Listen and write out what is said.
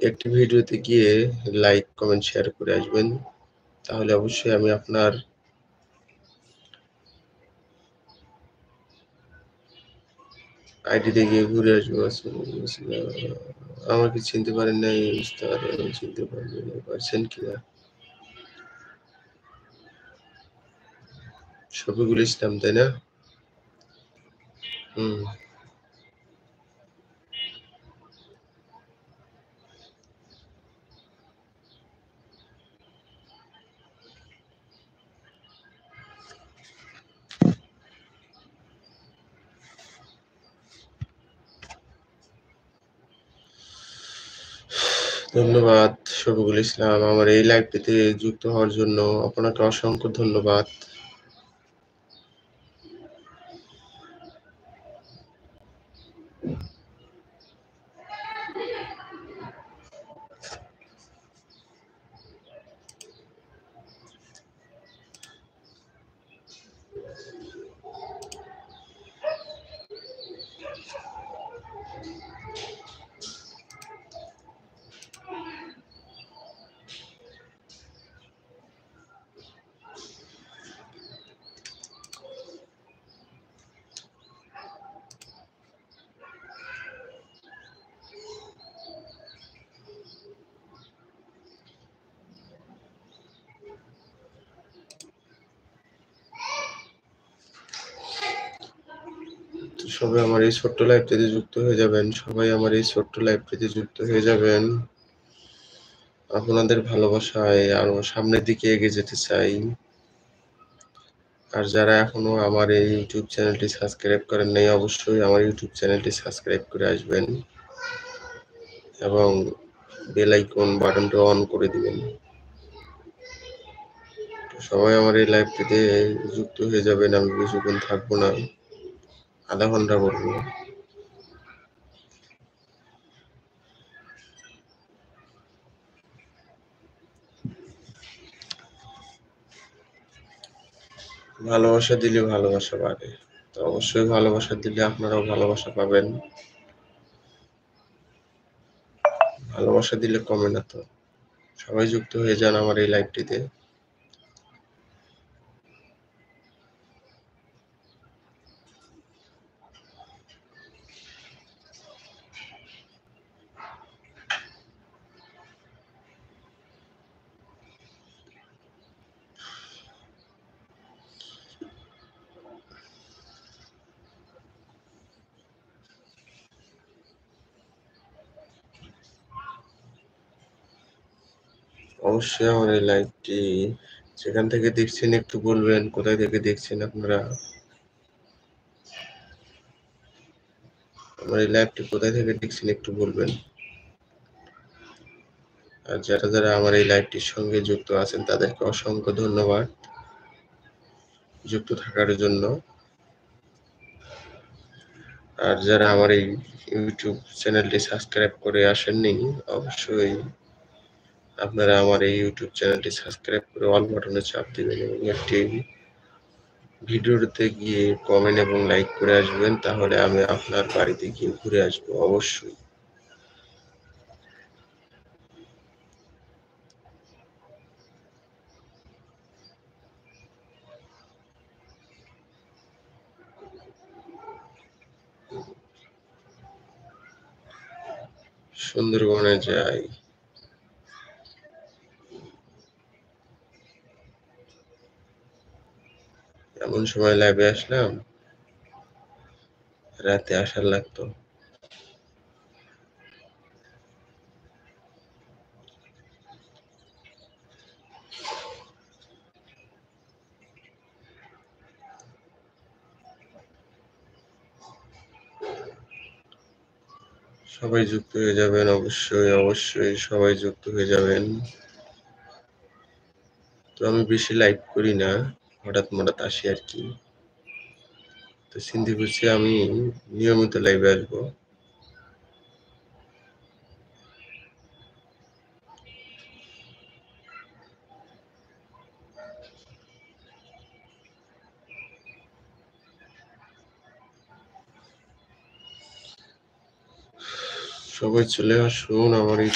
একটি ভিডিওতে গিয়ে লাইক, কমেন্ট, শেয়ার করে আসবেন। তাহলে অবশ্যই আমি আপনার আইডিতে গিয়ে ঘুরে আসবো। আমাকে চিনতে পারেন নাই উস্তাদ, চিনতে পারছেন কিনা? শফিকুল ইসলাম, তাই না? হুম। ধন্যবাদ শফিকুল ইসলাম, আমার এই লাইভটিতে যুক্ত হওয়ার জন্য আপনাকে অসংখ্য ধন্যবাদ। সবাই আমার এই ছোট্ট লাইভটিতে যুক্ত হয়ে যাবেন। সবাই আমার এই ছোট্ট লাইভটিতে যুক্ত হয়ে যাবেন। আপনাদের ভালোবাসায় আরো সামনের দিকে এগিয়ে যেতে চাই। আর যারা এখনো আমার এই ইউটিউব চ্যানেলটি সাবস্ক্রাইব করেন নাই, অবশ্যই আমার ইউটিউব চ্যানেলটি সাবস্ক্রাইব করে আসবেন এবং বেল আইকন বাটনটা অন করে দিবেন। সবাই আমার এই লাইভটিতে যুক্ত হয়ে যাবেন। আমি বেশিক্ষণ থাকবো না, আধা ঘন্টা করবো। ভালোবাসা দিলে ভালোবাসা বাড়ে, তো অবশ্যই ভালোবাসা দিলে আপনারাও ভালোবাসা পাবেন। ভালোবাসা দিলে কমে না তো। সবাই যুক্ত হয়ে যান আমার এই লাইভটিতে। অবশ্যই আমার এই লাইভটি যেখান থেকে দেখছেন একটু বলবেন কোথায় থেকে দেখছেন আপনারা। আমার এই লাইভটি কোথায় থেকে দেখছেন একটু বলবেন। আর যারা আমার এই লাইভটির সঙ্গে যুক্ত আছেন তাদেরকে অসংখ্য ধন্যবাদ যুক্ত থাকার জন্য। আর যারা আমার এই ইউটিউব চ্যানেলটি সাবস্ক্রাইব করে আসেননি, অবশ্যই আপনারা আমার এই ইউটিউব চ্যানেলটি সাবস্ক্রাইব করে অল বাটনে চাপ দিবেন এবং একটি ভিডিওতে গিয়ে কমেন্ট এবং লাইক করে আসবেন। তাহলে আমি আপনার বাড়িতে গিয়ে ঘুরে আসবো অবশ্যই। সুন্দরবনে যাই, এমন সময় লাইভে আসলাম, রাতে আসার লাগতো। সবাই যুক্ত হয়ে যাবেন, অবশ্যই সবাই যুক্ত হয়ে যাবেন। তো আমি বেশি লাইভ করি না, হঠাৎ আসি আর কি। তো চিন্তা করছি আমি নিয়মিত লাইভে আসবো। সবাই চলে আসুন আমার এই